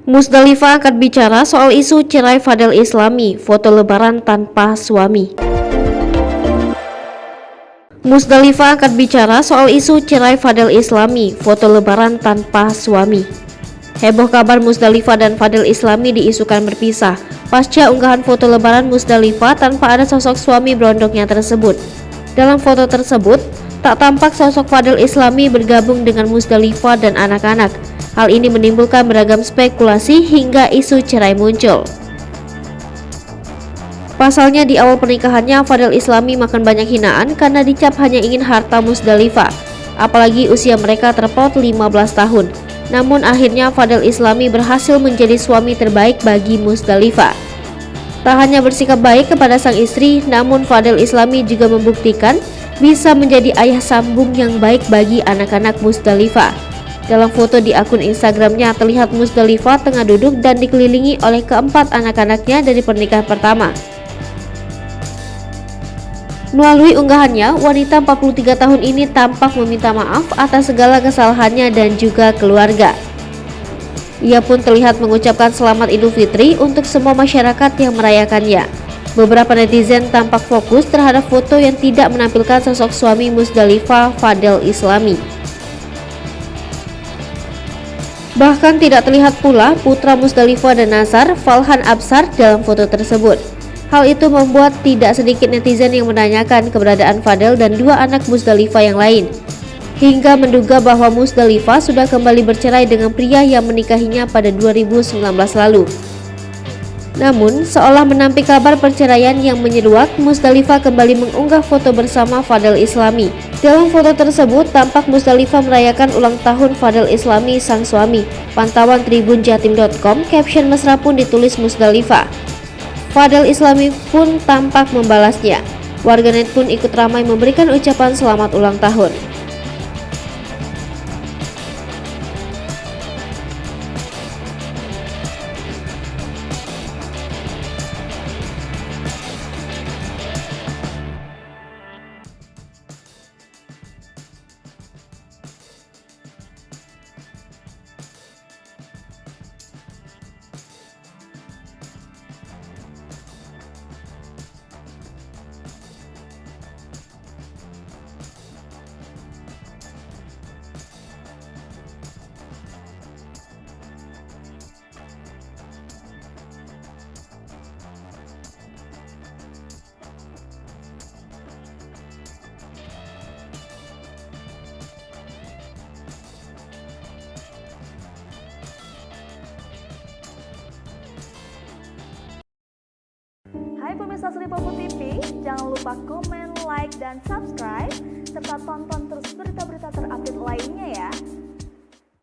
Musdalifah angkat bicara soal isu cerai Fadel Islami, foto lebaran tanpa suami. Musdalifah angkat bicara soal isu cerai Fadel Islami, foto lebaran tanpa suami. Heboh kabar Musdalifah dan Fadel Islami diisukan berpisah pasca unggahan foto lebaran Musdalifah tanpa ada sosok suami berondoknya tersebut. Dalam foto tersebut, tak tampak sosok Fadel Islami bergabung dengan Musdalifah dan anak-anak. Hal ini menimbulkan beragam spekulasi hingga isu cerai muncul. Pasalnya di awal pernikahannya Fadel Islami makan banyak hinaan karena dicap hanya ingin harta Musdalifah. Apalagi usia mereka terpaut 15 tahun. Namun akhirnya Fadel Islami berhasil menjadi suami terbaik bagi Musdalifah. Tak hanya bersikap baik kepada sang istri, namun Fadel Islami juga membuktikan bisa menjadi ayah sambung yang baik bagi anak-anak Musdalifah. Dalam foto di akun Instagramnya terlihat Musdalifah tengah duduk dan dikelilingi oleh keempat anak-anaknya dari pernikahan pertama. Melalui unggahannya, wanita 43 tahun ini tampak meminta maaf atas segala kesalahannya dan juga keluarga. Ia pun terlihat mengucapkan selamat Idul Fitri untuk semua masyarakat yang merayakannya. Beberapa netizen tampak fokus terhadap foto yang tidak menampilkan sosok suami Musdalifah, Fadel Islami. Bahkan tidak terlihat pula putra Musdalifah dan Nazar, Falhan Absar dalam foto tersebut. Hal itu membuat tidak sedikit netizen yang menanyakan keberadaan Fadel dan dua anak Musdalifah yang lain, hingga menduga bahwa Musdalifah sudah kembali bercerai dengan pria yang menikahinya pada 2019 lalu. Namun, seolah menampik kabar perceraian yang menyeruak, Musdalifah kembali mengunggah foto bersama Fadel Islami. Dalam foto tersebut, tampak Musdalifah merayakan ulang tahun Fadel Islami sang suami. Pantauan tribunjatim.com, caption mesra pun ditulis Musdalifah. Fadel Islami pun tampak membalasnya. Warganet pun ikut ramai memberikan ucapan selamat ulang tahun. Hai pemirsa Sri Popo TV, jangan lupa komen, like, dan subscribe, serta tonton terus berita-berita terupdate lainnya ya.